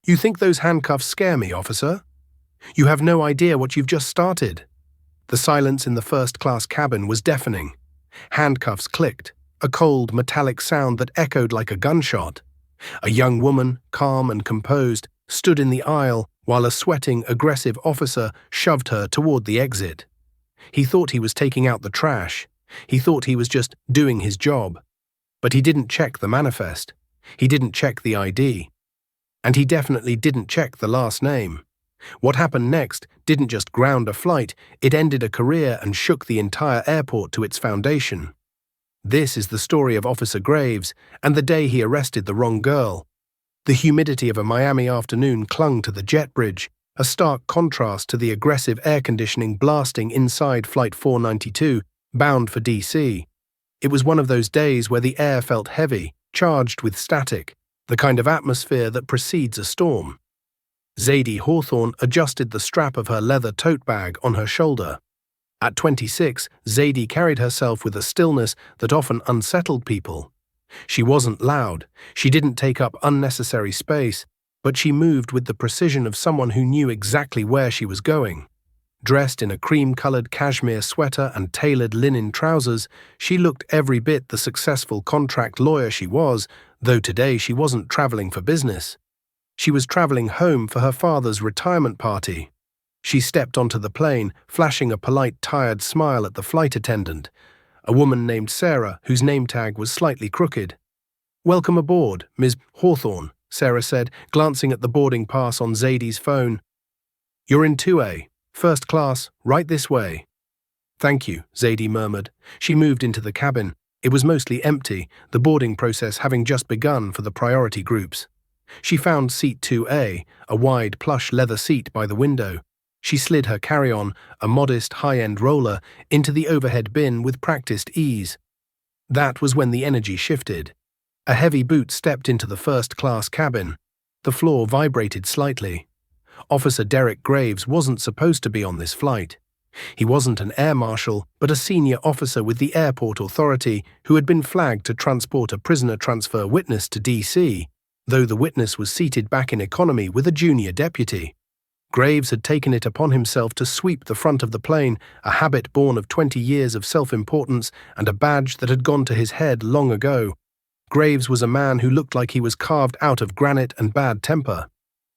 You think those handcuffs scare me, officer? You have no idea what you've just started. The silence in the first-class cabin was deafening. Handcuffs clicked, a cold, metallic sound that echoed like a gunshot. A young woman, calm and composed, stood in the aisle while a sweating, aggressive officer shoved her toward the exit. He thought he was taking out the trash. He thought he was just doing his job. But he didn't check the manifest. He didn't check the ID. And he definitely didn't check the last name. What happened next didn't just ground a flight, it ended a career and shook the entire airport to its foundation. This is the story of Officer Graves and the day he arrested the wrong girl. The humidity of a Miami afternoon clung to the jet bridge, a stark contrast to the aggressive air conditioning blasting inside Flight 492, bound for DC. It was one of those days where the air felt heavy, charged with static, the kind of atmosphere that precedes a storm. Zadie Hawthorne adjusted the strap of her leather tote bag on her shoulder. At 26, Zadie carried herself with a stillness that often unsettled people. She wasn't loud, she didn't take up unnecessary space, but she moved with the precision of someone who knew exactly where she was going. Dressed in a cream-colored cashmere sweater and tailored linen trousers, she looked every bit the successful contract lawyer she was, though today she wasn't traveling for business. She was traveling home for her father's retirement party. She stepped onto the plane, flashing a polite, tired smile at the flight attendant, a woman named Sarah, whose name tag was slightly crooked. "Welcome aboard, Ms. Hawthorne," Sarah said, glancing at the boarding pass on Zadie's phone. "You're in 2A, first class, right this way." "Thank you," Zadie murmured. She moved into the cabin. It was mostly empty, the boarding process having just begun for the priority groups. She found seat 2A, a wide plush leather seat by the window. She slid her carry-on, a modest high-end roller, into the overhead bin with practiced ease. That was when the energy shifted. A heavy boot stepped into the first-class cabin. The floor vibrated slightly. Officer Derek Graves wasn't supposed to be on this flight. He wasn't an air marshal, but a senior officer with the airport authority who had been flagged to transport a prisoner transfer witness to DC, though the witness was seated back in economy with a junior deputy. Graves had taken it upon himself to sweep the front of the plane, a habit born of 20 years of self-importance and a badge that had gone to his head long ago. Graves was a man who looked like he was carved out of granite and bad temper.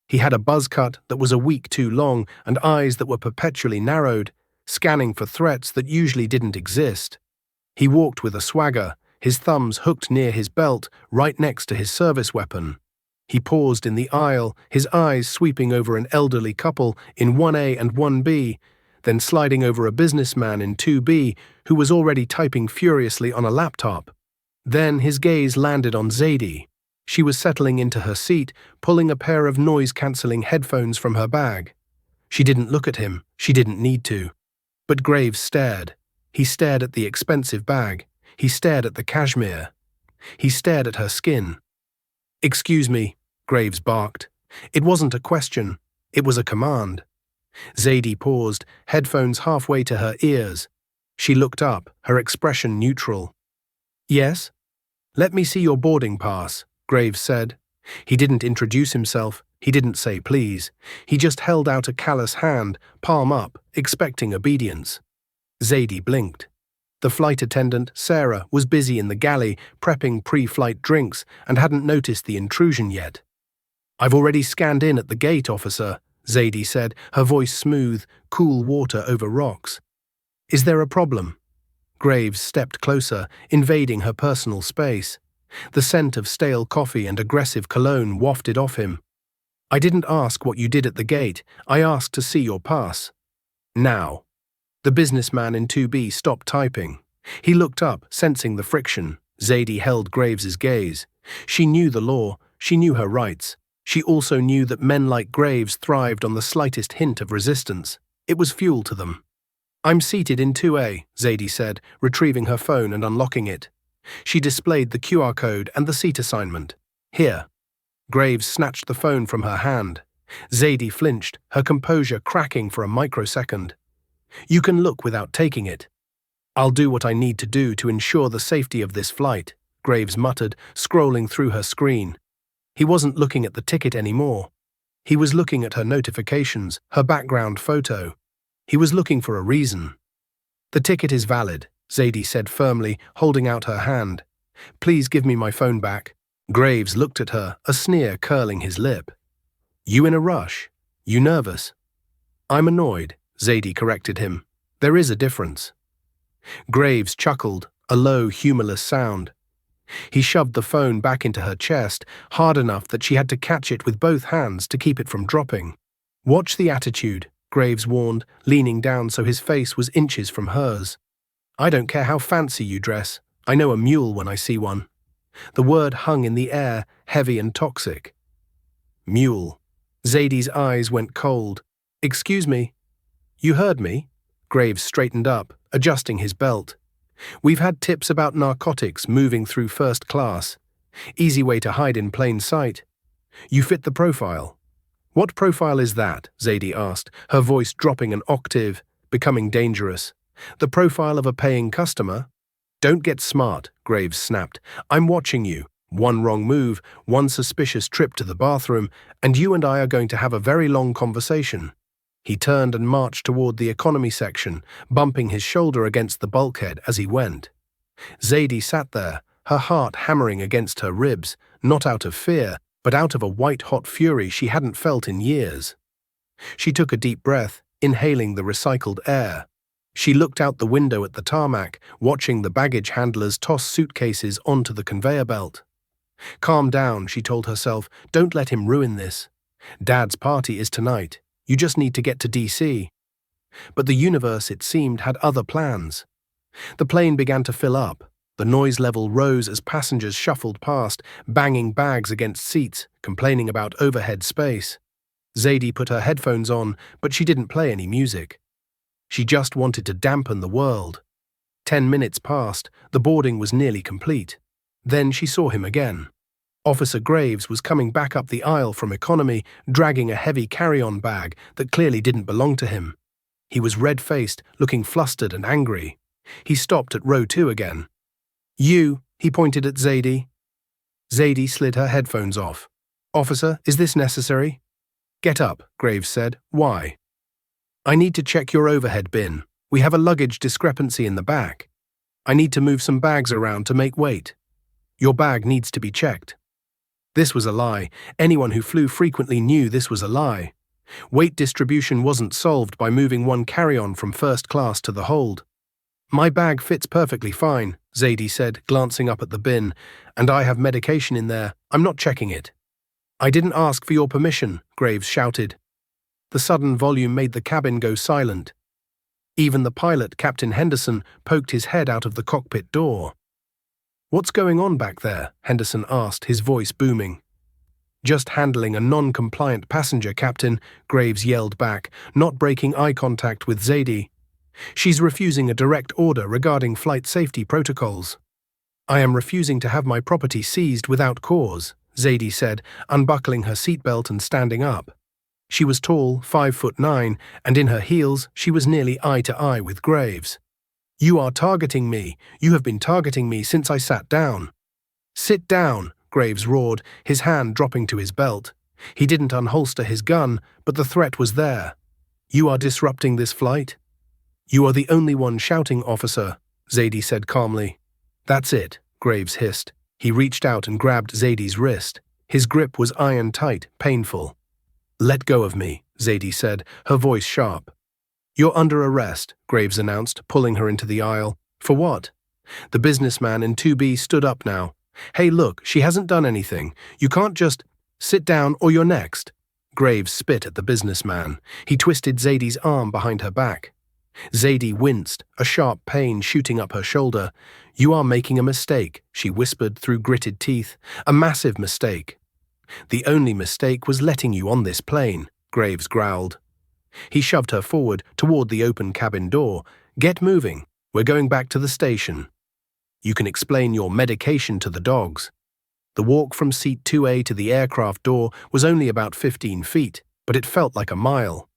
He had a buzz cut that was a week too long and eyes that were perpetually narrowed, scanning for threats that usually didn't exist. He walked with a swagger, his thumbs hooked near his belt, right next to his service weapon. He paused in the aisle, his eyes sweeping over an elderly couple in 1A and 1B, then sliding over a businessman in 2B who was already typing furiously on a laptop. Then his gaze landed on Zadie. She was settling into her seat, pulling a pair of noise-cancelling headphones from her bag. She didn't look at him, she didn't need to. But Graves stared. He stared at the expensive bag. He stared at the cashmere. He stared at her skin. "Excuse me," Graves barked. It wasn't a question. It was a command. Zadie paused, headphones halfway to her ears. She looked up, her expression neutral. "Yes?" "Let me see your boarding pass," Graves said. He didn't introduce himself. He didn't say please. He just held out a callous hand, palm up, expecting obedience. Zadie blinked. The flight attendant, Sarah, was busy in the galley, prepping pre-flight drinks, and hadn't noticed the intrusion yet. "I've already scanned in at the gate, officer," Zadie said, her voice smooth, cool water over rocks. "Is there a problem?" Graves stepped closer, invading her personal space. The scent of stale coffee and aggressive cologne wafted off him. "I didn't ask what you did at the gate. I asked to see your pass." "Now." The businessman in 2B stopped typing. He looked up, sensing the friction. Zadie held Graves's gaze. She knew the law. She knew her rights. She also knew that men like Graves thrived on the slightest hint of resistance. It was fuel to them. "I'm seated in 2A, Zadie said, retrieving her phone and unlocking it. She displayed the QR code and the seat assignment. "Here." Graves snatched the phone from her hand. Zadie flinched, her composure cracking for a microsecond. "You can look without taking it." "I'll do what I need to do to ensure the safety of this flight," Graves muttered, scrolling through her screen. He wasn't looking at the ticket anymore. He was looking at her notifications, her background photo. He was looking for a reason. "The ticket is valid," Zadie said firmly, holding out her hand. "Please give me my phone back." Graves looked at her, a sneer curling his lip. "You in a rush? You nervous?" "I'm annoyed," Zadie corrected him. "There is a difference." Graves chuckled, a low, humorless sound. He shoved the phone back into her chest, hard enough that she had to catch it with both hands to keep it from dropping. "Watch the attitude," Graves warned, leaning down so his face was inches from hers. "I don't care how fancy you dress. I know a mule when I see one." The word hung in the air, heavy and toxic. Mule. Zadie's eyes went cold. "Excuse me." "You heard me?" Graves straightened up, adjusting his belt. "We've had tips about narcotics moving through first class. Easy way to hide in plain sight. You fit the profile." "What profile is that?" Zadie asked, her voice dropping an octave, becoming dangerous. "The profile of a paying customer?" "Don't get smart," Graves snapped. "I'm watching you. One wrong move, one suspicious trip to the bathroom, and you and I are going to have a very long conversation." He turned and marched toward the economy section, bumping his shoulder against the bulkhead as he went. Zadie sat there, her heart hammering against her ribs, not out of fear, but out of a white-hot fury she hadn't felt in years. She took a deep breath, inhaling the recycled air. She looked out the window at the tarmac, watching the baggage handlers toss suitcases onto the conveyor belt. "Calm down," she told herself. "Don't let him ruin this. Dad's party is tonight. You just need to get to DC." But the universe, it seemed, had other plans. The plane began to fill up. The noise level rose as passengers shuffled past, banging bags against seats, complaining about overhead space. Zadie put her headphones on, but she didn't play any music. She just wanted to dampen the world. 10 minutes passed, the boarding was nearly complete. Then she saw him again. Officer Graves was coming back up the aisle from economy, dragging a heavy carry-on bag that clearly didn't belong to him. He was red-faced, looking flustered and angry. He stopped at row 2 again. "You," he pointed at Zadie. Zadie slid her headphones off. "Officer, is this necessary?" "Get up," Graves said. "Why?" "I need to check your overhead bin. We have a luggage discrepancy in the back. I need to move some bags around to make weight. Your bag needs to be checked." This was a lie. Anyone who flew frequently knew this was a lie. Weight distribution wasn't solved by moving one carry-on from first class to the hold. "My bag fits perfectly fine," Zadie said, glancing up at the bin, "and I have medication in there. I'm not checking it." "I didn't ask for your permission," Graves shouted. The sudden volume made the cabin go silent. Even the pilot, Captain Henderson, poked his head out of the cockpit door. "What's going on back there?" Henderson asked, his voice booming. "Just handling a non-compliant passenger, Captain," Graves yelled back, not breaking eye contact with Zadie. "She's refusing a direct order regarding flight safety protocols." "I am refusing to have my property seized without cause," Zadie said, unbuckling her seatbelt and standing up. She was tall, 5'9", and in her heels she was nearly eye-to-eye with Graves. "You are targeting me. You have been targeting me since I sat down." "Sit down," Graves roared, his hand dropping to his belt. He didn't unholster his gun, but the threat was there. "You are disrupting this flight?" "You are the only one shouting, officer," Zadie said calmly. "That's it," Graves hissed. He reached out and grabbed Zadie's wrist. His grip was iron-tight, painful. "Let go of me," Zadie said, her voice sharp. "You're under arrest," Graves announced, pulling her into the aisle. "For what?" The businessman in 2B stood up now. "Hey, look, she hasn't done anything. You can't just sit down or you're next." Graves spit at the businessman. He twisted Zadie's arm behind her back. Zadie winced, a sharp pain shooting up her shoulder. "You are making a mistake," she whispered through gritted teeth. "A massive mistake." "The only mistake was letting you on this plane," Graves growled. He shoved her forward toward the open cabin door. "Get moving. We're going back to the station. You can explain your medication to the dogs." The walk from seat 2A to the aircraft door was only about 15 feet, but it felt like a mile.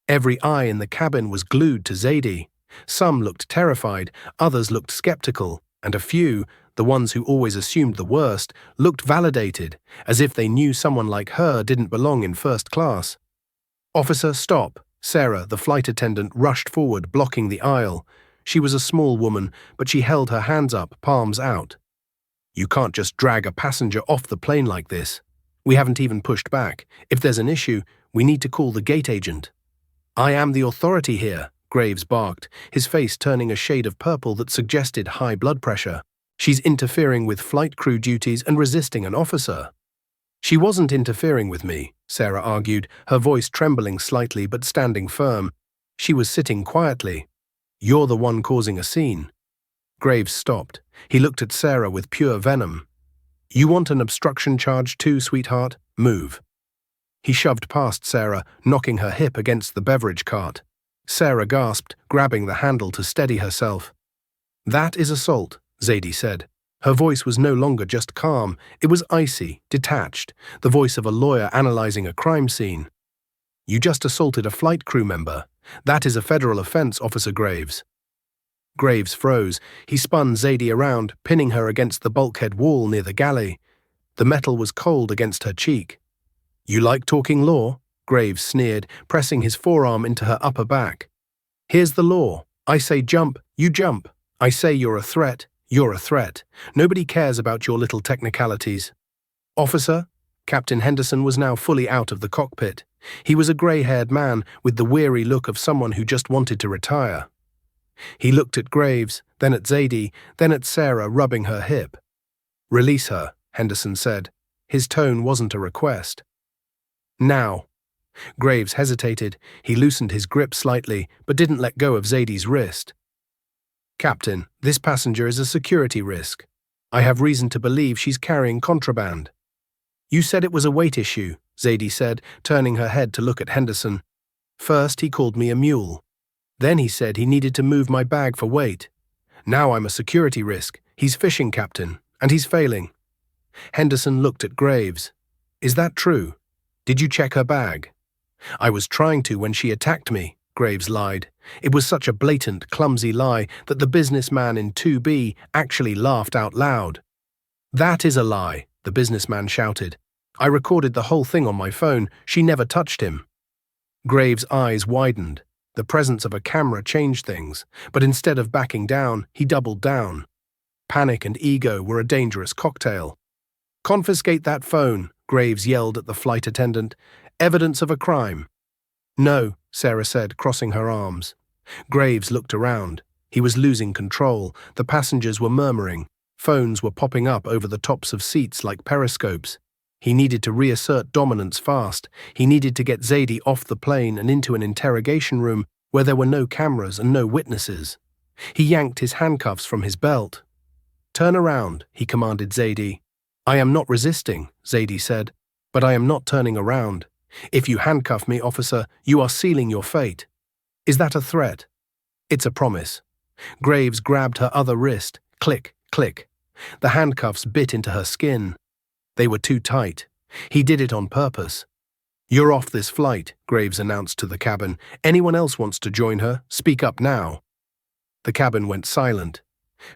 Every eye in the cabin was glued to Zadie. Some looked terrified, others looked skeptical, and a few, The ones who always assumed the worst looked validated, as if they knew someone like her didn't belong in first class. "Officer, stop!" Sarah, the flight attendant, rushed forward, blocking the aisle. She was a small woman, but she held her hands up, palms out. "You can't just drag a passenger off the plane like this. We haven't even pushed back. If there's an issue, we need to call the gate agent." "I am the authority here," Graves barked, his face turning a shade of purple that suggested high blood pressure. "She's interfering with flight crew duties and resisting an officer." "She wasn't interfering with me," Sarah argued, her voice trembling slightly but standing firm. "She was sitting quietly. You're the one causing a scene." Graves stopped. He looked at Sarah with pure venom. "You want an obstruction charge too, sweetheart? Move." He shoved past Sarah, knocking her hip against the beverage cart. Sarah gasped, grabbing the handle to steady herself. "That is assault," Zadie said. Her voice was no longer just calm, it was icy, detached, the voice of a lawyer analyzing a crime scene. "You just assaulted a flight crew member. That is a federal offense, Officer Graves." Graves froze. He spun Zadie around, pinning her against the bulkhead wall near the galley. The metal was cold against her cheek. "You like talking law?" Graves sneered, pressing his forearm into her upper back. "Here's the law. I say jump, you jump. I say you're a threat, you're a threat. Nobody cares about your little technicalities." "Officer?" Captain Henderson was now fully out of the cockpit. He was a grey-haired man with the weary look of someone who just wanted to retire. He looked at Graves, then at Zadie, then at Sarah, rubbing her hip. "Release her," Henderson said. His tone wasn't a request. "Now." Graves hesitated. He loosened his grip slightly, but didn't let go of Zadie's wrist. "Captain, this passenger is a security risk. I have reason to believe she's carrying contraband." "You said it was a weight issue," Zadie said, turning her head to look at Henderson. "First he called me a mule. Then he said he needed to move my bag for weight. Now I'm a security risk. He's fishing, Captain, and he's failing." Henderson looked at Graves. "Is that true? Did you check her bag?" "I was trying to when she attacked me," Graves lied. It was such a blatant, clumsy lie that the businessman in 2B actually laughed out loud. "That is a lie," the businessman shouted. "I recorded the whole thing on my phone. She never touched him." Graves' eyes widened. The presence of a camera changed things, but instead of backing down, he doubled down. Panic and ego were a dangerous cocktail. "Confiscate that phone," Graves yelled at the flight attendant. "Evidence of a crime." "No," Sarah said, crossing her arms. Graves looked around. He was losing control. The passengers were murmuring. Phones were popping up over the tops of seats like periscopes. He needed to reassert dominance fast. He needed to get Zadie off the plane and into an interrogation room where there were no cameras and no witnesses. He yanked his handcuffs from his belt. "Turn around," he commanded Zadie. "I am not resisting," Zadie said, "but I am not turning around. If you handcuff me, officer, you are sealing your fate." "Is that a threat?" "It's a promise." Graves grabbed her other wrist. Click, click. The handcuffs bit into her skin. They were too tight. He did it on purpose. "You're off this flight," Graves announced to the cabin. "Anyone else wants to join her, speak up now." The cabin went silent.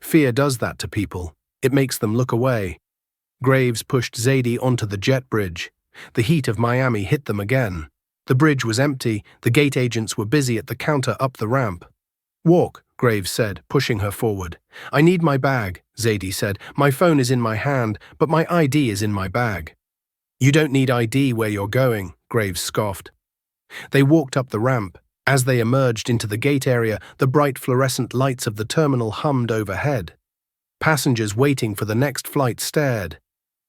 Fear does that to people. It makes them look away. Graves pushed Zadie onto the jet bridge. The heat of Miami hit them again. The bridge was empty. The gate agents were busy at the counter up the ramp. "Walk," Graves said, pushing her forward. "I need my bag," Zadie said. "My phone is in my hand, but my ID is in my bag." "You don't need ID where you're going," Graves scoffed. They walked up the ramp. As they emerged into the gate area, the bright fluorescent lights of the terminal hummed overhead. Passengers waiting for the next flight stared.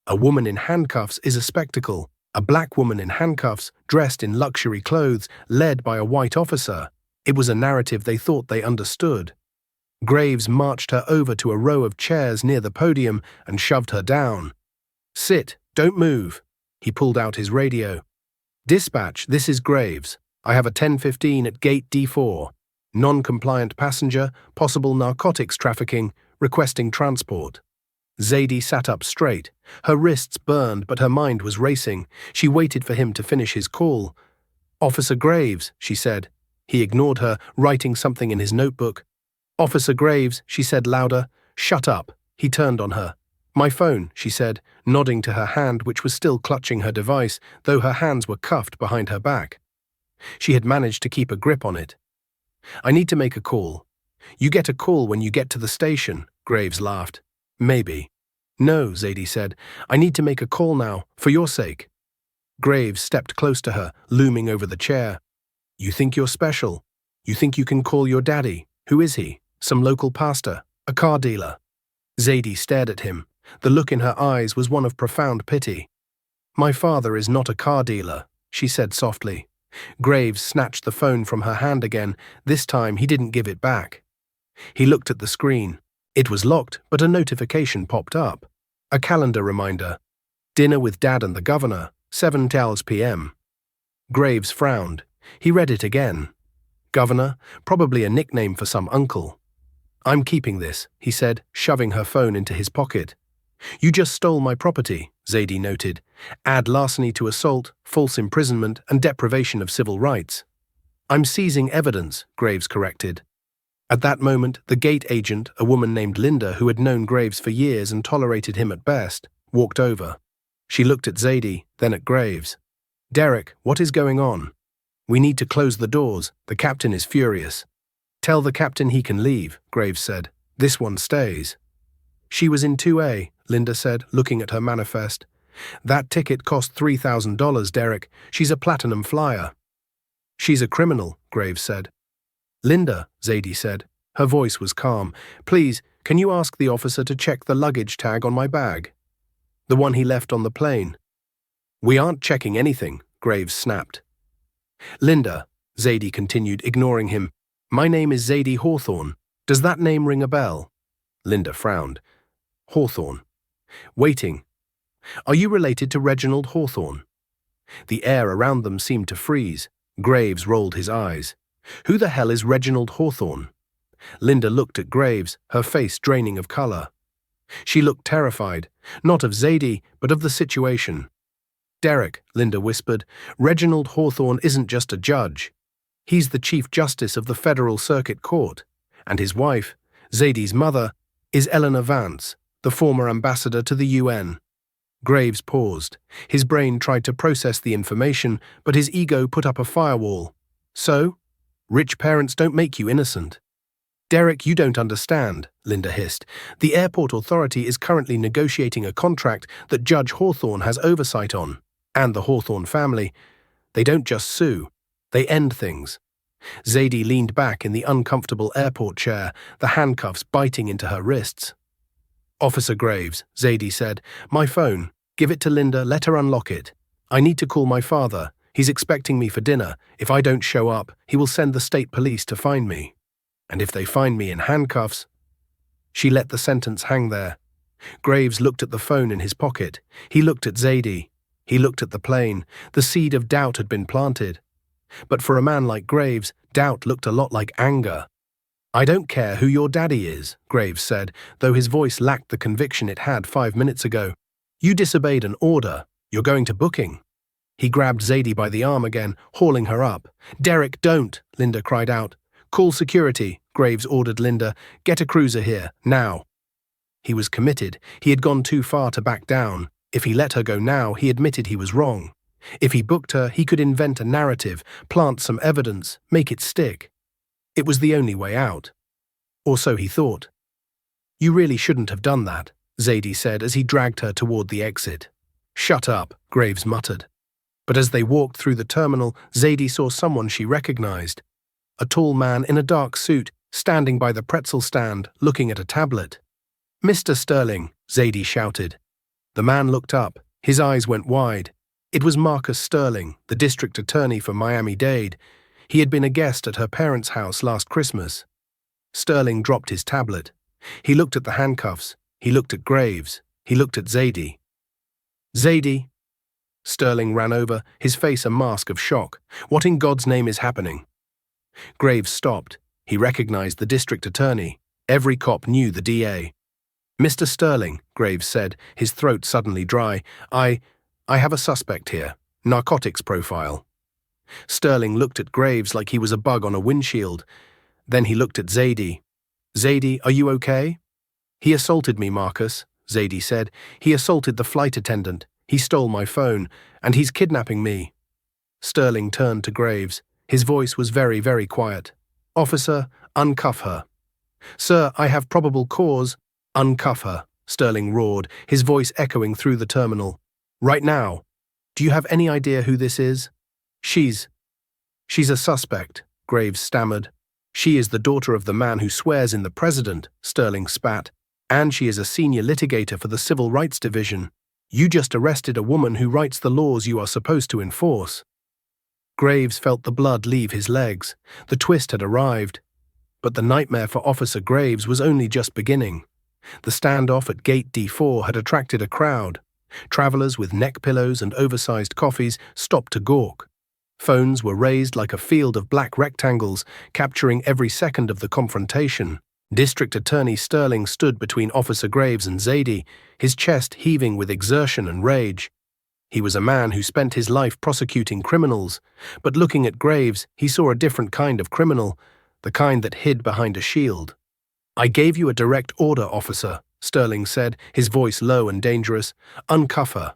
A woman in handcuffs is a spectacle. A black woman in handcuffs, dressed in luxury clothes, led by a white officer. It was a narrative they thought they understood. Graves marched her over to a row of chairs near the podium and shoved her down. "Sit, don't move." He pulled out his radio. "Dispatch, this is Graves. I have a 10:15 at gate D4. Non-compliant passenger, possible narcotics trafficking, requesting transport." Zadie sat up straight. Her wrists burned, but her mind was racing. She waited for him to finish his call. "Officer Graves," she said. He ignored her, writing something in his notebook. "Officer Graves," she said louder. "Shut up." He turned on her. "My phone," she said, nodding to her hand which was still clutching her device, though her hands were cuffed behind her back. She had managed to keep a grip on it. "I need to make a call." "You get a call when you get to the station," Graves laughed. "Maybe." "No," Zadie said. "I need to make a call now, for your sake." Graves stepped close to her, looming over the chair. "You think you're special? You think you can call your daddy? Who is he? Some local pastor? A car dealer?" Zadie stared at him. The look in her eyes was one of profound pity. "My father is not a car dealer," she said softly. Graves snatched the phone from her hand again. This time he didn't give it back. He looked at the screen. It was locked, but a notification popped up. A calendar reminder. "Dinner with Dad and the Governor, 7:00 p.m. Graves frowned. He read it again. Governor, probably a nickname for some uncle. "I'm keeping this," he said, shoving her phone into his pocket. "You just stole my property," Zadie noted. "Add larceny to assault, false imprisonment, and deprivation of civil rights." "I'm seizing evidence," Graves corrected. At that moment, the gate agent, a woman named Linda who had known Graves for years and tolerated him at best, walked over. She looked at Zadie, then at Graves. "Derek, what is going on?" "We need to close the doors. The captain is furious." "Tell the captain he can leave," Graves said. "This one stays." "She was in 2A, Linda said, looking at her manifest. "That ticket cost $3,000, Derek. She's a platinum flyer." "She's a criminal," Graves said. "Linda," Zadie said. Her voice was calm. "Please, can you ask the officer to check the luggage tag on my bag? The one he left on the plane." "We aren't checking anything," Graves snapped. "Linda," Zadie continued, ignoring him. "My name is Zadie Hawthorne. Does that name ring a bell?" Linda frowned. "Hawthorne. Waiting. Are you related to Reginald Hawthorne?" The air around them seemed to freeze. Graves rolled his eyes. "Who the hell is Reginald Hawthorne?" Linda looked at Graves, her face draining of color. She looked terrified, not of Zadie, but of the situation. "Derek," Linda whispered, "Reginald Hawthorne isn't just a judge. He's the Chief Justice of the Federal Circuit Court, and his wife, Zadie's mother, is Eleanor Vance, the former ambassador to the UN. Graves paused. His brain tried to process the information, but his ego put up a firewall. "So? Rich parents don't make you innocent." "Derek, you don't understand," Linda hissed. "The airport authority is currently negotiating a contract that Judge Hawthorne has oversight on, and the Hawthorne family. They don't just sue, they end things." Zadie leaned back in the uncomfortable airport chair, the handcuffs biting into her wrists. "Officer Graves," Zadie said, "my phone. Give it to Linda, let her unlock it. I need to call my father. He's expecting me for dinner. If I don't show up, he will send the state police to find me. And if they find me in handcuffs—" She let the sentence hang there. Graves looked at the phone in his pocket. He looked at Zadie. He looked at the plane. The seed of doubt had been planted. But for a man like Graves, doubt looked a lot like anger. "I don't care who your daddy is," Graves said, though his voice lacked the conviction it had 5 minutes ago. "You disobeyed an order. You're going to booking." He grabbed Zadie by the arm again, hauling her up. "Derek, don't!" Linda cried out. "Call security," Graves ordered Linda. "Get a cruiser here, now." He was committed. He had gone too far to back down. If he let her go now, he admitted he was wrong. If he booked her, he could invent a narrative, plant some evidence, make it stick. It was the only way out. Or so he thought. "You really shouldn't have done that," Zadie said as he dragged her toward the exit. "Shut up," Graves muttered. But as they walked through the terminal, Zadie saw someone she recognized. A tall man in a dark suit, standing by the pretzel stand, looking at a tablet. "Mr. Sterling," Zadie shouted. The man looked up. His eyes went wide. It was Marcus Sterling, the district attorney for Miami-Dade. He had been a guest at her parents' house last Christmas. Sterling dropped his tablet. He looked at the handcuffs. He looked at Graves. He looked at Zadie. "Zadie." Sterling ran over, his face a mask of shock. "What in God's name is happening?" Graves stopped. He recognized the district attorney. Every cop knew the DA. "Mr. Sterling," Graves said, his throat suddenly dry, I have a suspect here. Narcotics profile." Sterling looked at Graves like he was a bug on a windshield. Then he looked at Zadie. "Zadie, are you okay?" He assaulted me, Marcus, Zadie said. He assaulted the flight attendant. He stole my phone, and he's kidnapping me. Sterling turned to Graves. His voice was very, very quiet. Officer, uncuff her. Sir, I have probable cause. Uncuff her, Sterling roared, his voice echoing through the terminal. Right now. Do you have any idea who this is? She's a suspect, Graves stammered. She is the daughter of the man who swears in the president, Sterling spat, and she is a senior litigator for the Civil Rights Division. You just arrested a woman who writes the laws you are supposed to enforce. Graves felt the blood leave his legs. The twist had arrived. But the nightmare for Officer Graves was only just beginning. The standoff at Gate D4 had attracted a crowd. Travelers with neck pillows and oversized coffees stopped to gawk. Phones were raised like a field of black rectangles, capturing every second of the confrontation. District Attorney Sterling stood between Officer Graves and Zadie, his chest heaving with exertion and rage. He was a man who spent his life prosecuting criminals, but looking at Graves, he saw a different kind of criminal, the kind that hid behind a shield. I gave you a direct order, officer, Sterling said, his voice low and dangerous. Uncuff her.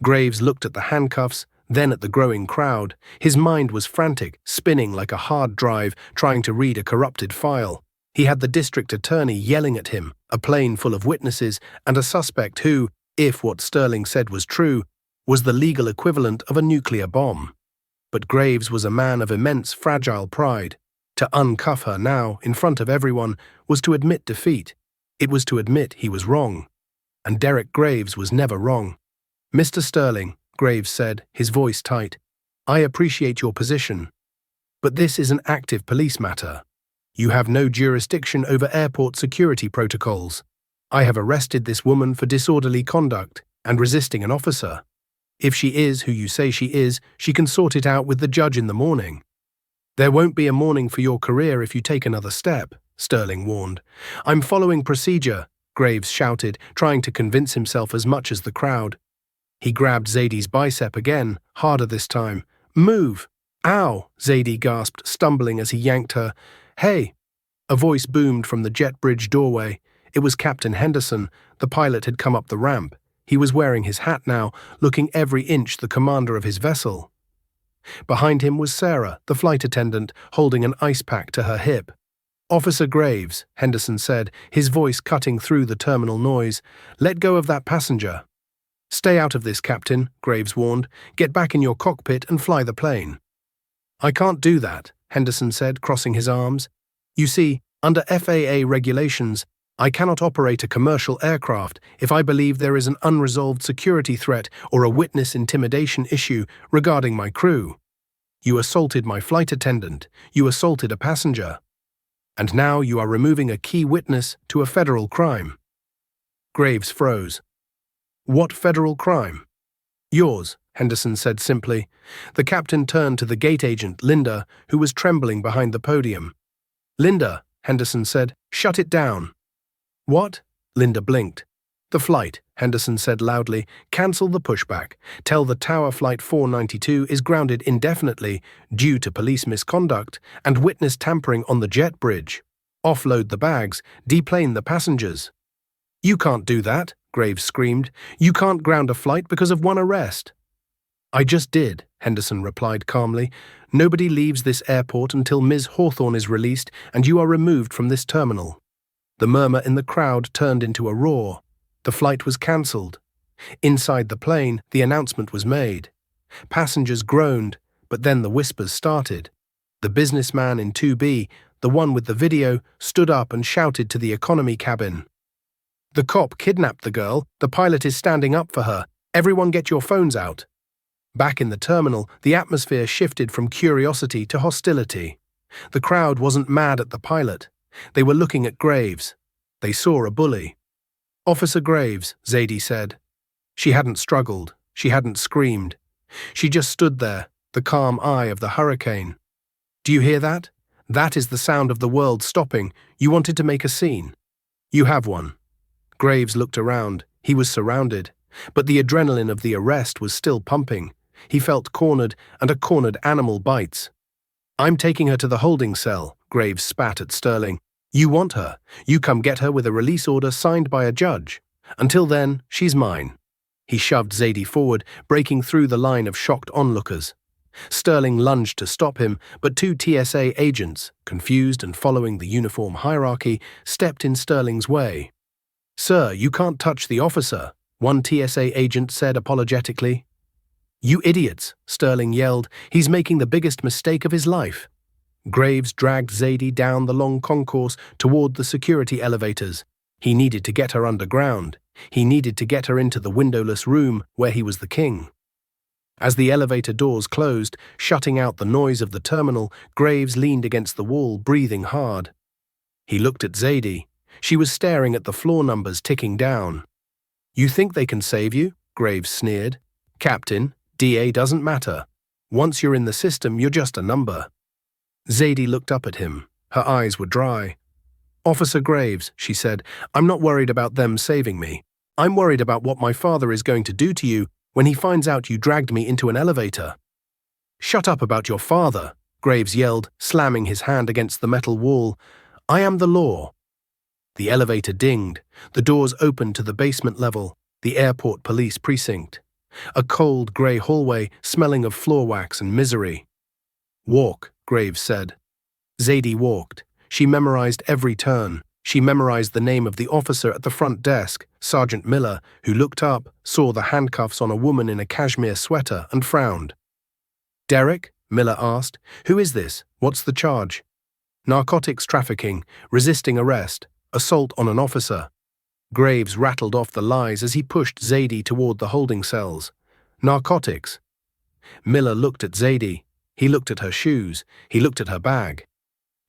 Graves looked at the handcuffs, then at the growing crowd. His mind was frantic, spinning like a hard drive, trying to read a corrupted file. He had the district attorney yelling at him, a plane full of witnesses, and a suspect who, if what Sterling said was true, was the legal equivalent of a nuclear bomb. But Graves was a man of immense fragile pride. To uncuff her now, in front of everyone, was to admit defeat. It was to admit he was wrong. And Derek Graves was never wrong. Mr. Sterling, Graves said, his voice tight, I appreciate your position. But this is an active police matter. You have no jurisdiction over airport security protocols. I have arrested this woman for disorderly conduct and resisting an officer. If she is who you say she is, she can sort it out with the judge in the morning. There won't be a morning for your career if you take another step, Sterling warned. I'm following procedure, Graves shouted, trying to convince himself as much as the crowd. He grabbed Zadie's bicep again, harder this time. Move! Ow! Zadie gasped, stumbling as he yanked her. Hey! A voice boomed from the jet bridge doorway. It was Captain Henderson. The pilot had come up the ramp. He was wearing his hat now, looking every inch the commander of his vessel. Behind him was Sarah, the flight attendant, holding an ice pack to her hip. Officer Graves, Henderson said, his voice cutting through the terminal noise. Let go of that passenger. Stay out of this, Captain, Graves warned. Get back in your cockpit and fly the plane. I can't do that, Henderson said, crossing his arms. You see, under FAA regulations, I cannot operate a commercial aircraft if I believe there is an unresolved security threat or a witness intimidation issue regarding my crew. You assaulted my flight attendant. You assaulted a passenger. And now you are removing a key witness to a federal crime. Graves froze. What federal crime? Yours, Henderson said simply. The captain turned to the gate agent, Linda, who was trembling behind the podium. Linda, Henderson said, shut it down. What? Linda blinked. The flight, Henderson said loudly. Cancel the pushback. Tell the tower Flight 492 is grounded indefinitely due to police misconduct and witness tampering on the jet bridge. Offload the bags. Deplane the passengers. You can't do that, Graves screamed. You can't ground a flight because of one arrest. I just did, Henderson replied calmly. Nobody leaves this airport until Ms. Hawthorne is released and you are removed from this terminal. The murmur in the crowd turned into a roar. The flight was cancelled. Inside the plane, the announcement was made. Passengers groaned, but then the whispers started. The businessman in 2B, the one with the video, stood up and shouted to the economy cabin. The cop kidnapped the girl. The pilot is standing up for her. Everyone get your phones out. Back in the terminal, the atmosphere shifted from curiosity to hostility. The crowd wasn't mad at the pilot. They were looking at Graves. They saw a bully. Officer Graves, Zadie said. She hadn't struggled. She hadn't screamed. She just stood there, the calm eye of the hurricane. Do you hear that? That is the sound of the world stopping. You wanted to make a scene. You have one. Graves looked around. He was surrounded. But the adrenaline of the arrest was still pumping. He felt cornered, and a cornered animal bites. I'm taking her to the holding cell, Graves spat at Sterling. You want her. You come get her with a release order signed by a judge. Until then, she's mine. He shoved Zadie forward, breaking through the line of shocked onlookers. Sterling lunged to stop him, but two TSA agents, confused and following the uniform hierarchy, stepped in Sterling's way. "Sir, you can't touch the officer," one TSA agent said apologetically. "You idiots," Sterling yelled. "He's making the biggest mistake of his life." Graves dragged Zadie down the long concourse toward the security elevators. He needed to get her underground. He needed to get her into the windowless room where he was the king. As the elevator doors closed, shutting out the noise of the terminal, Graves leaned against the wall, breathing hard. He looked at Zadie. She was staring at the floor numbers ticking down. "You think they can save you?" Graves sneered. "Captain, DA doesn't matter. Once you're in the system, you're just a number." Zadie looked up at him. Her eyes were dry. "Officer Graves," she said, "I'm not worried about them saving me. I'm worried about what my father is going to do to you when he finds out you dragged me into an elevator." "Shut up about your father," Graves yelled, slamming his hand against the metal wall. "I am the law." The elevator dinged. The doors opened to the basement level, the airport police precinct. A cold, grey hallway smelling of floor wax and misery. "Walk," Graves said. Zadie walked. She memorized every turn. She memorized the name of the officer at the front desk, Sergeant Miller, who looked up, saw the handcuffs on a woman in a cashmere sweater, and frowned. "Derek?" Miller asked. "Who is this? What's the charge?" "Narcotics trafficking, resisting arrest, assault on an officer." Graves rattled off the lies as he pushed Zadie toward the holding cells. "Narcotics." Miller looked at Zadie. He looked at her shoes. He looked at her bag.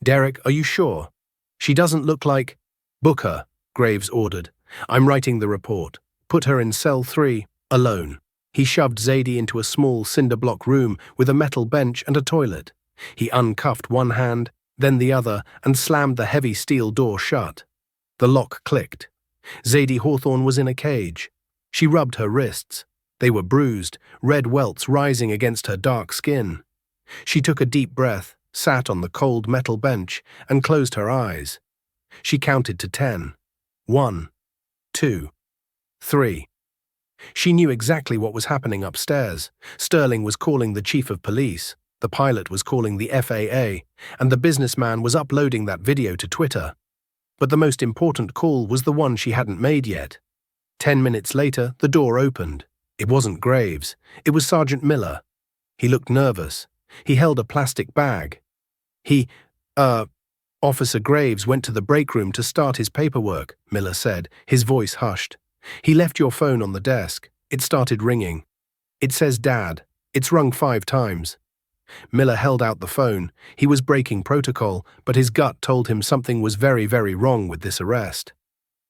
"Derek, are you sure? She doesn't look like—" "Book her," Graves ordered. "I'm writing the report. Put her in cell 3, alone." He shoved Zadie into a small cinder-block room with a metal bench and a toilet. He uncuffed one hand, then the other, and slammed the heavy steel door shut. The lock clicked. Zadie Hawthorne was in a cage. She rubbed her wrists. They were bruised, red welts rising against her dark skin. She took a deep breath, sat on the cold metal bench, and closed her eyes. She counted to 10. 1, 2, 3. She knew exactly what was happening upstairs. Sterling was calling the chief of police, the pilot was calling the FAA, and the businessman was uploading that video to Twitter. But the most important call was the one she hadn't made yet. 10 minutes later, the door opened. It wasn't Graves. It was Sergeant Miller. He looked nervous. He held a plastic bag. Officer Graves went to the break room to start his paperwork," Miller said, his voice hushed. "He left your phone on the desk. It started ringing. It says Dad. It's rung 5 times. Miller held out the phone. He was breaking protocol, but his gut told him something was very, very wrong with this arrest.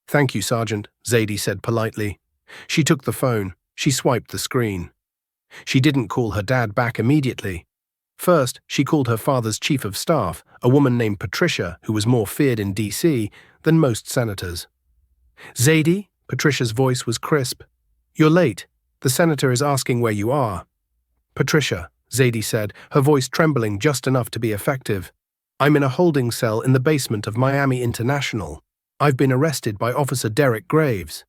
"Thank you, Sergeant," Zadie said politely. She took the phone. She swiped the screen. She didn't call her dad back immediately. First, she called her father's chief of staff, a woman named Patricia, who was more feared in D.C. than most senators. "Zadie?" Patricia's voice was crisp. "You're late. The senator is asking where you are." "Patricia," Zadie said, her voice trembling just enough to be effective. "I'm in a holding cell in the basement of Miami International. I've been arrested by Officer Derek Graves.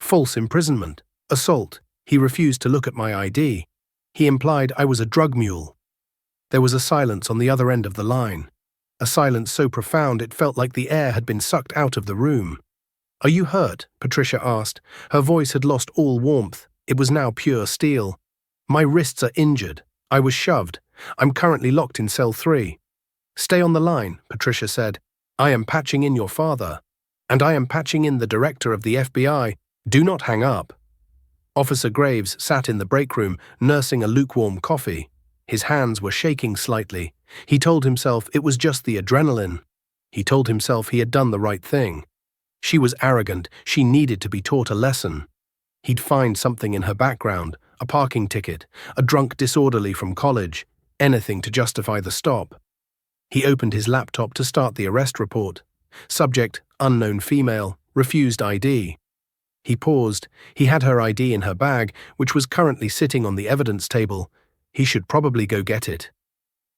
False imprisonment. Assault. He refused to look at my ID. He implied I was a drug mule." There was a silence on the other end of the line. A silence so profound it felt like the air had been sucked out of the room. "Are you hurt?" Patricia asked. Her voice had lost all warmth. It was now pure steel. "My wrists are injured. I was shoved. I'm currently locked in cell 3. "Stay on the line," Patricia said. "I am patching in your father. And I am patching in the director of the FBI. Do not hang up." Officer Graves sat in the break room, nursing a lukewarm coffee. His hands were shaking slightly. He told himself it was just the adrenaline. He told himself he had done the right thing. She was arrogant. She needed to be taught a lesson. He'd find something in her background, a parking ticket, a drunk disorderly from college, anything to justify the stop. He opened his laptop to start the arrest report. Subject, unknown female, refused ID. He paused. He had her ID in her bag, which was currently sitting on the evidence table. He should probably go get it.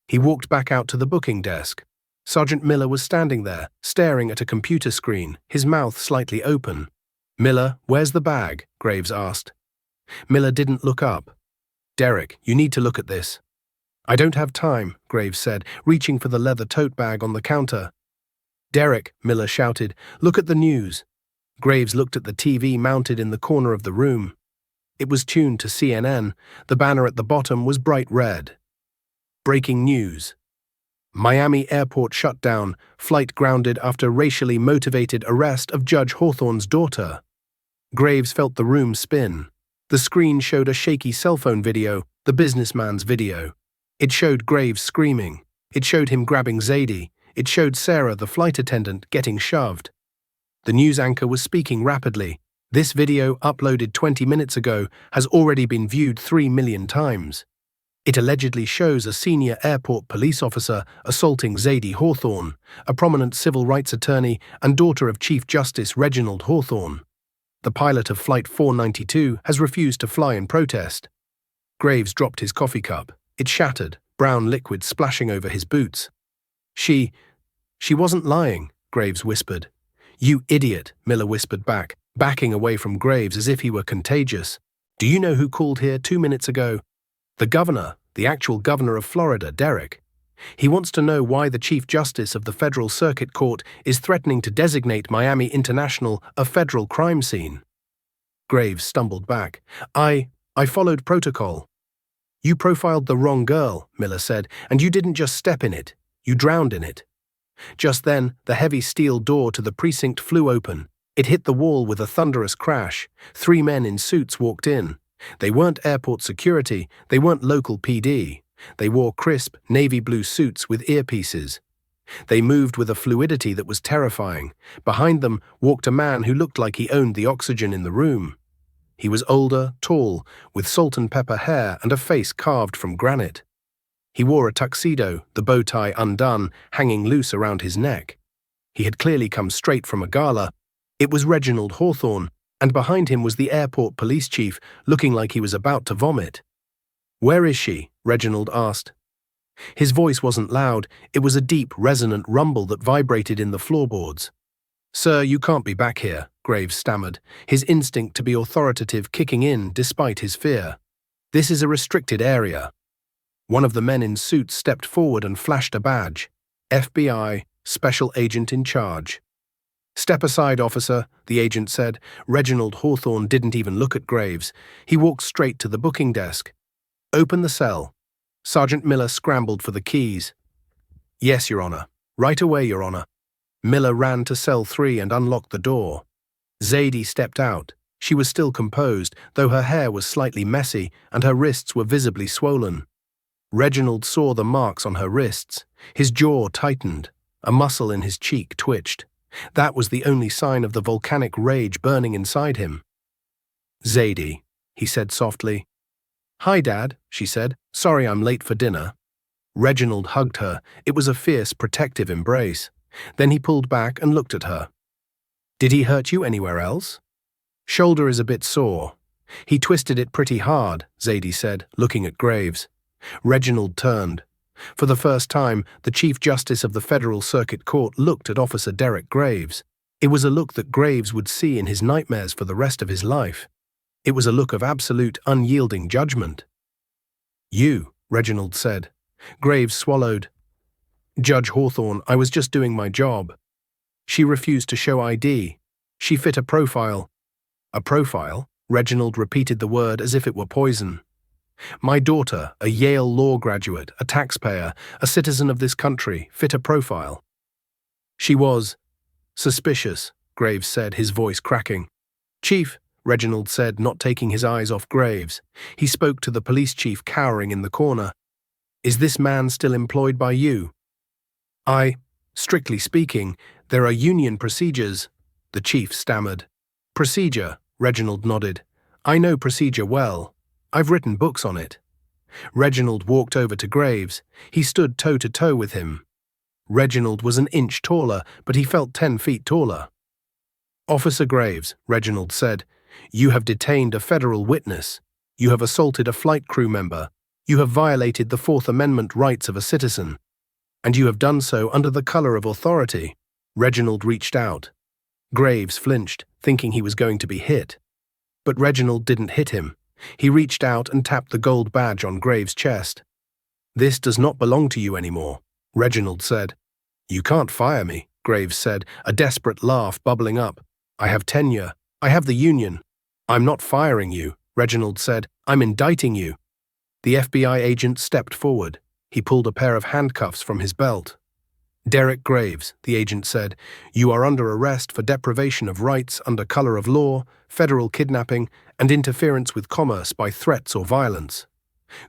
He walked back out to the booking desk. Sergeant Miller was standing there, staring at a computer screen, his mouth slightly open. "Miller, where's the bag?" Graves asked. Miller didn't look up. "Derek, you need to look at this." "I don't have time," Graves said, reaching for the leather tote bag on the counter. "Derek," Miller shouted, "look at the news." Graves looked at the TV mounted in the corner of the room. It was tuned to CNN. The banner at the bottom was bright red. Breaking news. Miami airport shut down, flight grounded after racially motivated arrest of Judge Hawthorne's daughter. Graves felt the room spin. The screen showed a shaky cell phone video, the businessman's video. It showed Graves screaming. It showed him grabbing Zadie. It showed Sarah, the flight attendant, getting shoved. The news anchor was speaking rapidly. "This video, uploaded 20 minutes ago, has already been viewed 3 million times. It allegedly shows a senior airport police officer assaulting Zadie Hawthorne, a prominent civil rights attorney and daughter of Chief Justice Reginald Hawthorne. The pilot of Flight 492 has refused to fly in protest." Graves dropped his coffee cup. It shattered, brown liquid splashing over his boots. She wasn't lying," Graves whispered. "You idiot," Miller whispered back, backing away from Graves as if he were contagious. "Do you know who called here 2 minutes ago? The governor, the actual governor of Florida, Derek. He wants to know why the Chief Justice of the Federal Circuit Court is threatening to designate Miami International a federal crime scene." Graves stumbled back. I followed protocol." "You profiled the wrong girl," Miller said, "and you didn't just step in it. You drowned in it." Just then, the heavy steel door to the precinct flew open. It hit the wall with a thunderous crash. 3 men in suits walked in. They weren't airport security, they weren't local PD. They wore crisp, navy blue suits with earpieces. They moved with a fluidity that was terrifying. Behind them walked a man who looked like he owned the oxygen in the room. He was older, tall, with salt and pepper hair and a face carved from granite. He wore a tuxedo, the bow tie undone, hanging loose around his neck. He had clearly come straight from a gala. It was Reginald Hawthorne, and behind him was the airport police chief, looking like he was about to vomit. "Where is she?" Reginald asked. His voice wasn't loud, it was a deep, resonant rumble that vibrated in the floorboards. "Sir, you can't be back here," Graves stammered, his instinct to be authoritative kicking in despite his fear. "This is a restricted area." One of the men in suits stepped forward and flashed a badge. "FBI, Special Agent in Charge." "Step aside, officer," the agent said. Reginald Hawthorne didn't even look at Graves. He walked straight to the booking desk. "Open the cell." Sergeant Miller scrambled for the keys. "Yes, Your Honor. Right away, Your Honor." Miller ran to cell 3 and unlocked the door. Zadie stepped out. She was still composed, though her hair was slightly messy and her wrists were visibly swollen. Reginald saw the marks on her wrists. His jaw tightened. A muscle in his cheek twitched. That was the only sign of the volcanic rage burning inside him. "Zadie," he said softly. "Hi, Dad," she said. "Sorry I'm late for dinner." Reginald hugged her. It was a fierce, protective embrace. Then he pulled back and looked at her. "Did he hurt you anywhere else?" "Shoulder is a bit sore." "He twisted it pretty hard," Zadie said, looking at Graves. Reginald turned. For the first time, the Chief Justice of the Federal Circuit Court looked at Officer Derek Graves. It was a look that Graves would see in his nightmares for the rest of his life. It was a look of absolute, unyielding judgment. "You," Reginald said. Graves swallowed. "Judge Hawthorne, I was just doing my job." She refused to show ID. She fit a profile. "A profile?" Reginald repeated the word as if it were poison. "My daughter, a Yale law graduate, a taxpayer, a citizen of this country, fit a profile." "She was suspicious," Graves said, his voice cracking. "Chief," Reginald said, not taking his eyes off Graves. He spoke to the police chief cowering in the corner. "Is this man still employed by you?" Strictly speaking, there are union procedures," the chief stammered. "Procedure," Reginald nodded. "I know procedure well. I've written books on it." Reginald walked over to Graves. He stood toe-to-toe with him. Reginald was an inch taller, but he felt 10 feet taller. "Officer Graves," Reginald said, "you have detained a federal witness. You have assaulted a flight crew member. You have violated the Fourth Amendment rights of a citizen." And you have done so under the color of authority. Reginald reached out. Graves flinched, thinking he was going to be hit. But Reginald didn't hit him. He reached out and tapped the gold badge on Graves' chest. "This does not belong to you anymore," Reginald said. "You can't fire me," Graves said, a desperate laugh bubbling up. "I have tenure. I have the union." "I'm not firing you," Reginald said. "I'm indicting you." The FBI agent stepped forward. He pulled a pair of handcuffs from his belt. "Derek Graves," the agent said, "you are under arrest for deprivation of rights under color of law, federal kidnapping, and interference with commerce by threats or violence."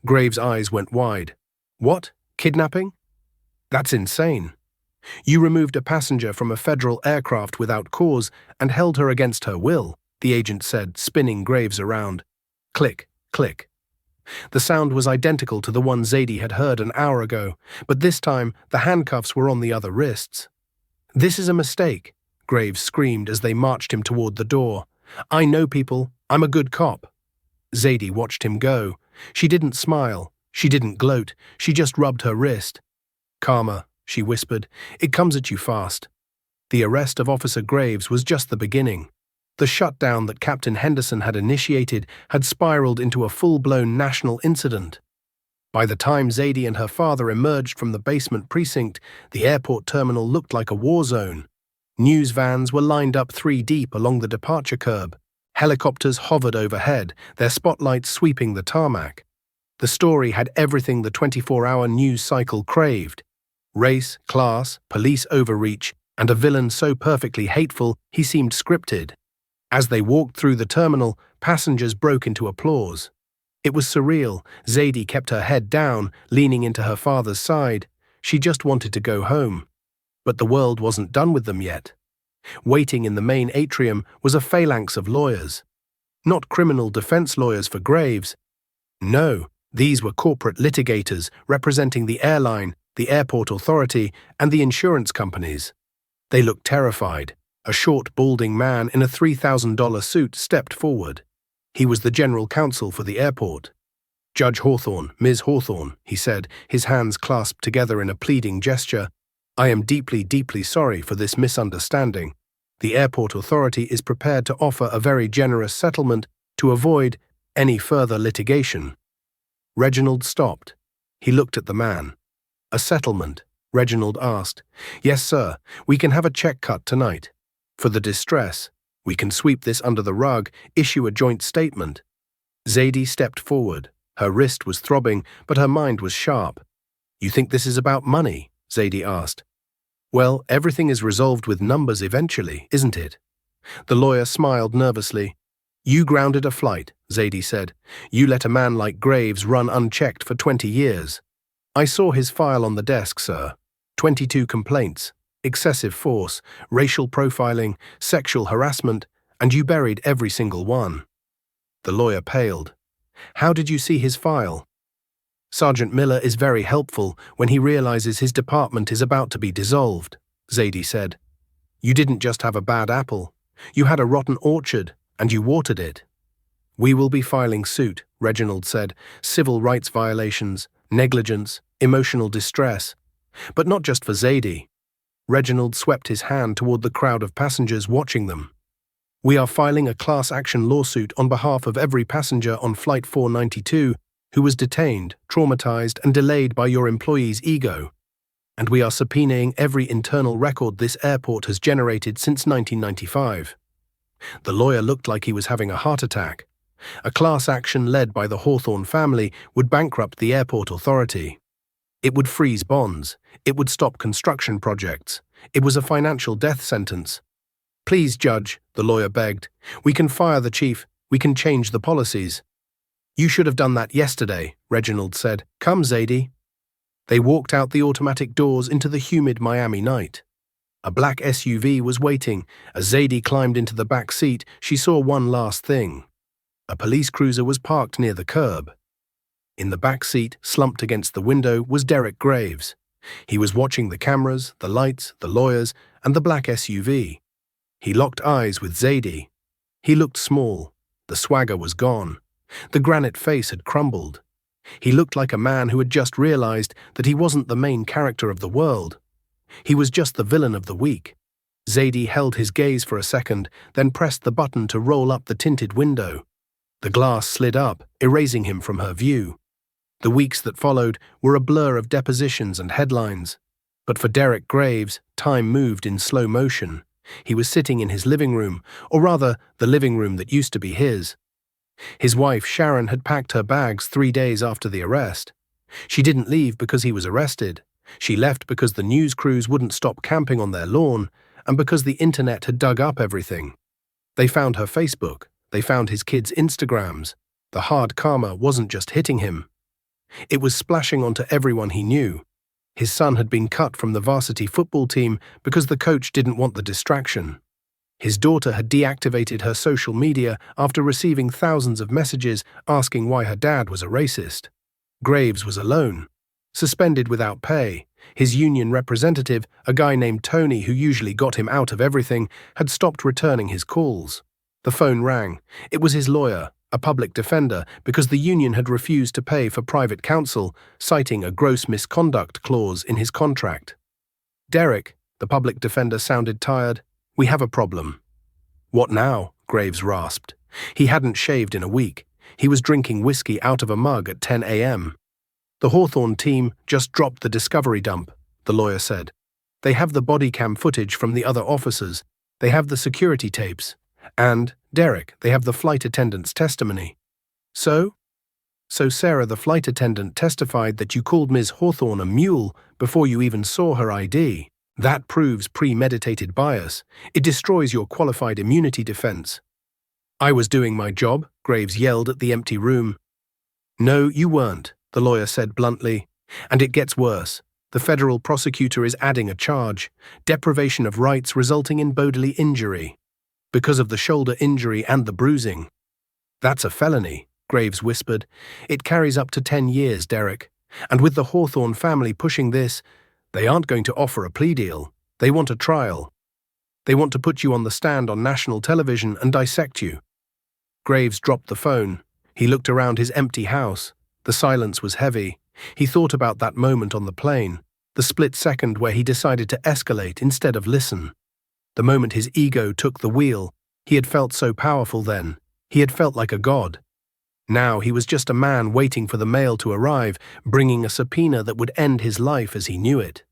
Graves' eyes went wide. "What? Kidnapping? That's insane. You removed a passenger from a federal aircraft without cause and held her against her will," the agent said, spinning Graves around. Click, click. The sound was identical to the one Zadie had heard an hour ago, but this time the handcuffs were on the other wrists. "This is a mistake," Graves screamed as they marched him toward the door. "I know people. I'm a good cop." Zadie watched him go. She didn't smile. She didn't gloat. She just rubbed her wrist. "Karma," she whispered. "It comes at you fast." The arrest of Officer Graves was just the beginning. The shutdown that Captain Henderson had initiated had spiraled into a full-blown national incident. By the time Zadie and her father emerged from the basement precinct, the airport terminal looked like a war zone. News vans were lined up 3 deep along the departure curb. Helicopters hovered overhead, their spotlights sweeping the tarmac. The story had everything the 24-hour news cycle craved: race, class, police overreach, and a villain so perfectly hateful he seemed scripted. As they walked through the terminal, passengers broke into applause. It was surreal. Zadie kept her head down, leaning into her father's side. She just wanted to go home. But the world wasn't done with them yet. Waiting in the main atrium was a phalanx of lawyers. Not criminal defense lawyers for Graves. No, these were corporate litigators representing the airline, the airport authority, and the insurance companies. They looked terrified. A short, balding man in a $3,000 suit stepped forward. He was the general counsel for the airport. "Judge Hawthorne, Ms. Hawthorne," he said, his hands clasped together in a pleading gesture, "I am deeply, deeply sorry for this misunderstanding. The airport authority is prepared to offer a very generous settlement to avoid any further litigation." Reginald stopped. He looked at the man. "A settlement?" Reginald asked. "Yes, sir. We can have a check cut tonight. For the distress, we can sweep this under the rug, issue a joint statement." Zadie stepped forward. Her wrist was throbbing, but her mind was sharp. "You think this is about money?" Zadie asked. "Well, everything is resolved with numbers eventually, isn't it?" The lawyer smiled nervously. "You grounded a flight," Zadie said. "You let a man like Graves run unchecked for 20 years. I saw his file on the desk, sir. 22 complaints. Excessive force, racial profiling, sexual harassment, and you buried every single one." The lawyer paled. "How did you see his file?" "Sergeant Miller is very helpful when he realizes his department is about to be dissolved," Zadie said. "You didn't just have a bad apple. You had a rotten orchard, and you watered it." "We will be filing suit," Reginald said. "Civil rights violations, negligence, emotional distress. But not just for Zadie." Reginald swept his hand toward the crowd of passengers watching them. "We are filing a class action lawsuit on behalf of every passenger on Flight 492 who was detained, traumatized, and delayed by your employee's ego. And we are subpoenaing every internal record this airport has generated since 1995. The lawyer looked like he was having a heart attack. A class action led by the Hawthorne family would bankrupt the airport authority. It would freeze bonds. It would stop construction projects. It was a financial death sentence. "Please, Judge," the lawyer begged. "We can fire the chief. We can change the policies." "You should have done that yesterday," Reginald said. "Come, Zadie." They walked out the automatic doors into the humid Miami night. A black SUV was waiting. As Zadie climbed into the back seat, she saw one last thing. A police cruiser was parked near the curb. In the back seat, slumped against the window, was Derek Graves. He was watching the cameras, the lights, the lawyers, and the black SUV. He locked eyes with Zadie. He looked small. The swagger was gone. The granite face had crumbled. He looked like a man who had just realized that he wasn't the main character of the world. He was just the villain of the week. Zadie held his gaze for a second, then pressed the button to roll up the tinted window. The glass slid up, erasing him from her view. The weeks that followed were a blur of depositions and headlines. But for Derek Graves, time moved in slow motion. He was sitting in his living room, or rather, the living room that used to be his. His wife, Sharon, had packed her bags 3 days after the arrest. She didn't leave because he was arrested. She left because the news crews wouldn't stop camping on their lawn, and because the internet had dug up everything. They found her Facebook. They found his kids' Instagrams. The hard karma wasn't just hitting him. It was splashing onto everyone he knew. His son had been cut from the varsity football team because the coach didn't want the distraction. His daughter had deactivated her social media after receiving thousands of messages asking why her dad was a racist. Graves was alone, suspended without pay. His union representative, a guy named Tony who usually got him out of everything, had stopped returning his calls. The phone rang. It was his lawyer, a public defender, because the union had refused to pay for private counsel, citing a gross misconduct clause in his contract. "Derek," the public defender sounded tired. "We have a problem." "What now?" Graves rasped. He hadn't shaved in a week. He was drinking whiskey out of a mug at 10 a.m. "The Hawthorne team just dropped the discovery dump," the lawyer said. "They have the body cam footage from the other officers. They have the security tapes. And, Derek, they have the flight attendant's testimony." So Sarah, the flight attendant, testified that you called Ms. Hawthorne a mule before you even saw her ID. That proves premeditated bias. It destroys your qualified immunity defense. "I was doing my job," Graves yelled at the empty room. "No, you weren't," the lawyer said bluntly. "And it gets worse. The federal prosecutor is adding a charge, deprivation of rights resulting in bodily injury, because of the shoulder injury and the bruising." "That's a felony," Graves whispered. "It carries up to 10 years, Derek. And with the Hawthorne family pushing this, they aren't going to offer a plea deal. They want a trial. They want to put you on the stand on national television and dissect you." Graves dropped the phone. He looked around his empty house. The silence was heavy. He thought about that moment on the plane, the split second where he decided to escalate instead of listen. The moment his ego took the wheel. He had felt so powerful then. He had felt like a god. Now he was just a man waiting for the mail to arrive, bringing a subpoena that would end his life as he knew it.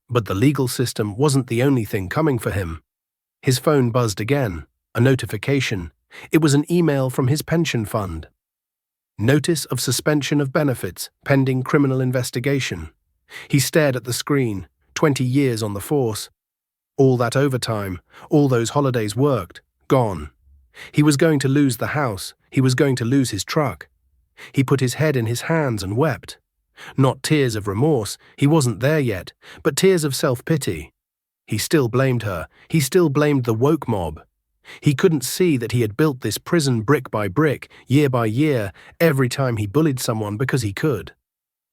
But the legal system wasn't the only thing coming for him. His phone buzzed again, a notification. It was an email from his pension fund. "Notice of suspension of benefits, pending criminal investigation." He stared at the screen. 20 years on the force. All that overtime, all those holidays worked, gone. He was going to lose the house. He was going to lose his truck. He put his head in his hands and wept. Not tears of remorse, he wasn't there yet, but tears of self-pity. He still blamed her. He still blamed the woke mob. He couldn't see that he had built this prison brick by brick, year by year, every time he bullied someone because he could.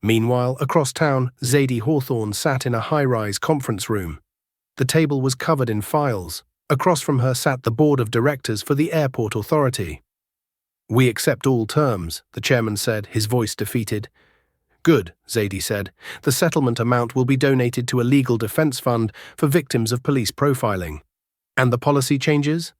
Meanwhile, across town, Zadie Hawthorne sat in a high-rise conference room. The table was covered in files. Across from her sat the board of directors for the airport authority. "We accept all terms," the chairman said, his voice defeated. "Good," Zadie said. "The settlement amount will be donated to a legal defense fund for victims of police profiling." "And the policy changes?"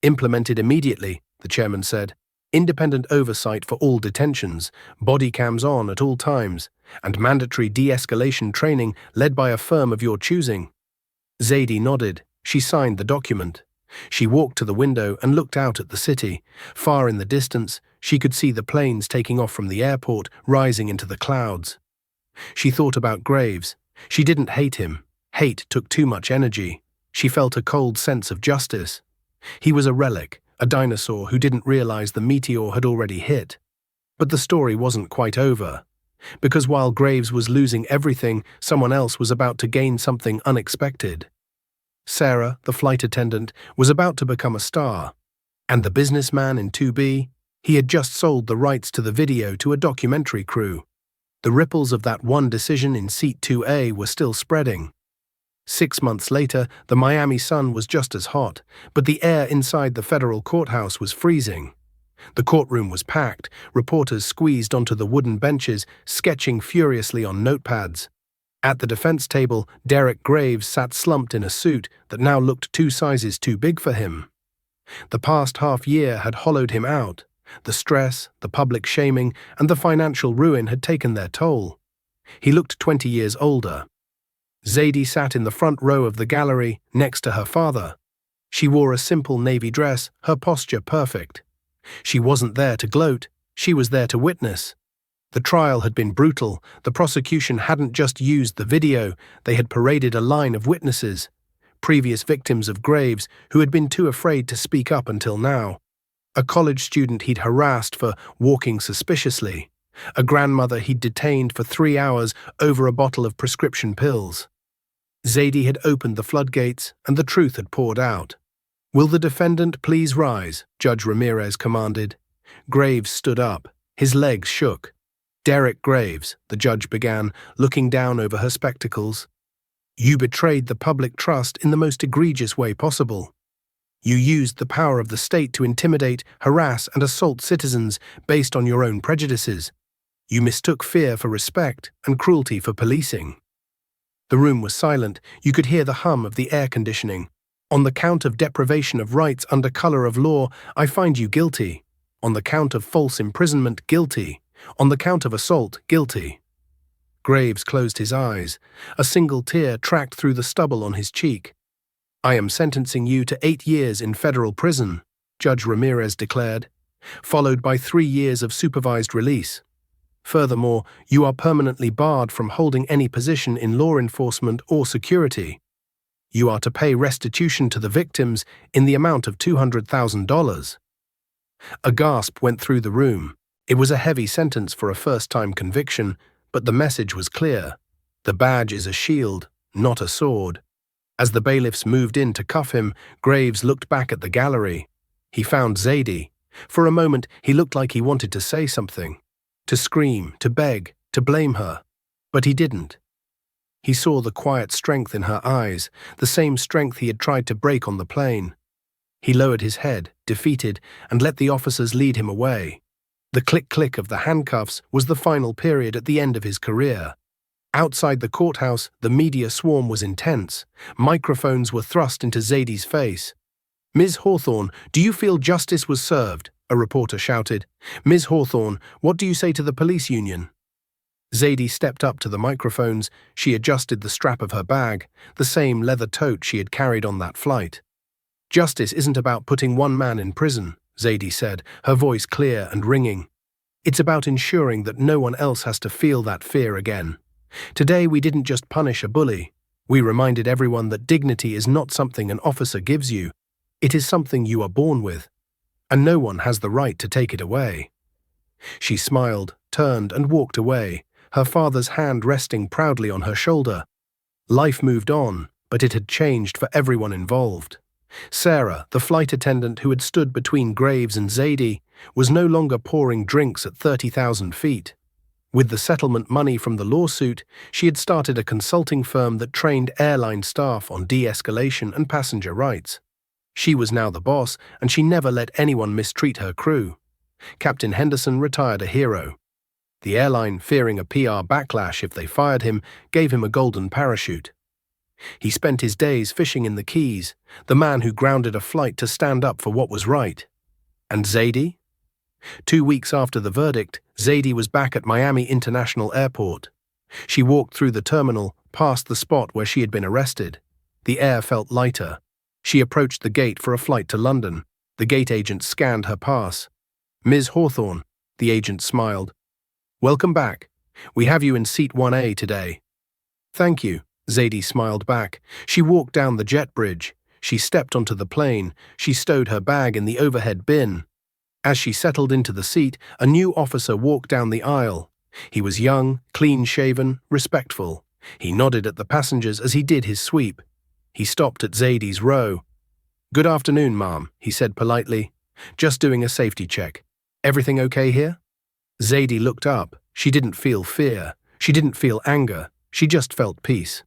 "Implemented immediately," the chairman said. "Independent oversight for all detentions, body cams on at all times, and mandatory de-escalation training led by a firm of your choosing." Zadie nodded. She signed the document. She walked to the window and looked out at the city. Far in the distance, she could see the planes taking off from the airport, rising into the clouds. She thought about Graves. She didn't hate him. Hate took too much energy. She felt a cold sense of justice. He was a relic, a dinosaur who didn't realize the meteor had already hit. But the story wasn't quite over. Because while Graves was losing everything, someone else was about to gain something unexpected. Sarah, the flight attendant, was about to become a star. And the businessman in 2B, he had just sold the rights to the video to a documentary crew. The ripples of that one decision in seat 2A were still spreading. 6 months later, the Miami sun was just as hot, but the air inside the federal courthouse was freezing. The courtroom was packed, reporters squeezed onto the wooden benches, sketching furiously on notepads. At the defense table, Derek Graves sat slumped in a suit that now looked 2 sizes too big for him. The past half-year had hollowed him out. The stress, the public shaming, and the financial ruin had taken their toll. He looked 20 years older. Zadie sat in the front row of the gallery, next to her father. She wore a simple navy dress, her posture perfect. She wasn't there to gloat, she was there to witness. The trial had been brutal. The prosecution hadn't just used the video, they had paraded a line of witnesses. Previous victims of Graves who had been too afraid to speak up until now. A college student he'd harassed for walking suspiciously. A grandmother he'd detained for 3 hours over a bottle of prescription pills. Zadie had opened the floodgates, and the truth had poured out. "Will the defendant please rise?" Judge Ramirez commanded. Graves stood up. His legs shook. "Derek Graves," the judge began, looking down over her spectacles. "You betrayed the public trust in the most egregious way possible. You used the power of the state to intimidate, harass, and assault citizens based on your own prejudices. You mistook fear for respect and cruelty for policing." The room was silent. You could hear the hum of the air conditioning. "On the count of deprivation of rights under color of law, I find you guilty. On the count of false imprisonment, guilty. On the count of assault, guilty." Graves closed his eyes. A single tear tracked through the stubble on his cheek. "I am sentencing you to 8 years in federal prison," Judge Ramirez declared, "followed by 3 years of supervised release. Furthermore, you are permanently barred from holding any position in law enforcement or security. You are to pay restitution to the victims in the amount of $200,000. A gasp went through the room. It was a heavy sentence for a first-time conviction, but the message was clear. The badge is a shield, not a sword. As the bailiffs moved in to cuff him, Graves looked back at the gallery. He found Zadie. For a moment, he looked like he wanted to say something. To scream, to beg, to blame her. But he didn't. He saw the quiet strength in her eyes, the same strength he had tried to break on the plane. He lowered his head, defeated, and let the officers lead him away. The click-click of the handcuffs was the final period at the end of his career. Outside the courthouse, the media swarm was intense. Microphones were thrust into Zadie's face. "Ms. Hawthorne, do you feel justice was served?" a reporter shouted. "Ms. Hawthorne, what do you say to the police union?" Zadie stepped up to the microphones. She adjusted the strap of her bag, the same leather tote she had carried on that flight. "Justice isn't about putting one man in prison," Zadie said, her voice clear and ringing. "It's about ensuring that no one else has to feel that fear again. Today we didn't just punish a bully. We reminded everyone that dignity is not something an officer gives you. It is something you are born with, and no one has the right to take it away." She smiled, turned, and walked away, her father's hand resting proudly on her shoulder. Life moved on, but it had changed for everyone involved. Sarah, the flight attendant who had stood between Graves and Zadie, was no longer pouring drinks at 30,000 feet. With the settlement money from the lawsuit, she had started a consulting firm that trained airline staff on de-escalation and passenger rights. She was now the boss, and she never let anyone mistreat her crew. Captain Henderson retired a hero. The airline, fearing a PR backlash if they fired him, gave him a golden parachute. He spent his days fishing in the Keys, the man who grounded a flight to stand up for what was right. And Zadie? 2 weeks after the verdict, Zadie was back at Miami International Airport. She walked through the terminal, past the spot where she had been arrested. The air felt lighter. She approached the gate for a flight to London. The gate agent scanned her pass. "Ms. Hawthorne," the agent smiled. "Welcome back. We have you in seat 1A today." "Thank you," Zadie smiled back. She walked down the jet bridge. She stepped onto the plane. She stowed her bag in the overhead bin. As she settled into the seat, a new officer walked down the aisle. He was young, clean-shaven, respectful. He nodded at the passengers as he did his sweep. He stopped at Zadie's row. "Good afternoon, ma'am," he said politely. "Just doing a safety check. Everything okay here?" Zadie looked up. She didn't feel fear. She didn't feel anger. She just felt peace.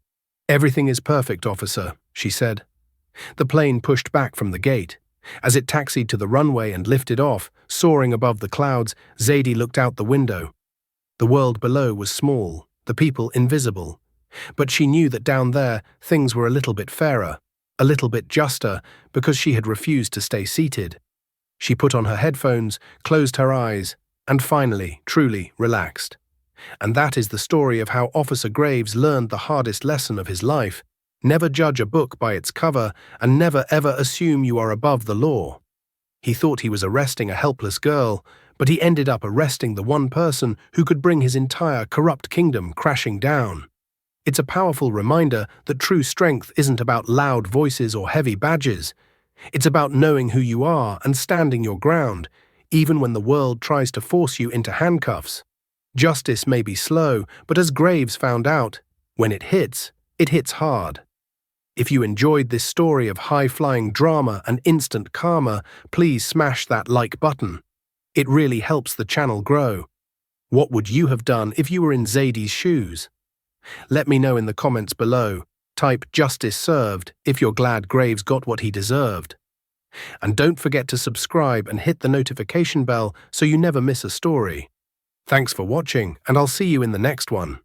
"Everything is perfect, officer," she said. The plane pushed back from the gate. As it taxied to the runway and lifted off, soaring above the clouds, Zadie looked out the window. The world below was small, the people invisible. But she knew that down there, things were a little bit fairer, a little bit juster, because she had refused to stay seated. She put on her headphones, closed her eyes, and finally, truly relaxed. And that is the story of how Officer Graves learned the hardest lesson of his life. Never judge a book by its cover, and never ever assume you are above the law. He thought he was arresting a helpless girl, but he ended up arresting the one person who could bring his entire corrupt kingdom crashing down. It's a powerful reminder that true strength isn't about loud voices or heavy badges. It's about knowing who you are and standing your ground, even when the world tries to force you into handcuffs. Justice may be slow, but as Graves found out, when it hits hard. If you enjoyed this story of high-flying drama and instant karma, please smash that like button. It really helps the channel grow. What would you have done if you were in Zadie's shoes? Let me know in the comments below. Type "Justice served" if you're glad Graves got what he deserved. And don't forget to subscribe and hit the notification bell so you never miss a story. Thanks for watching, and I'll see you in the next one.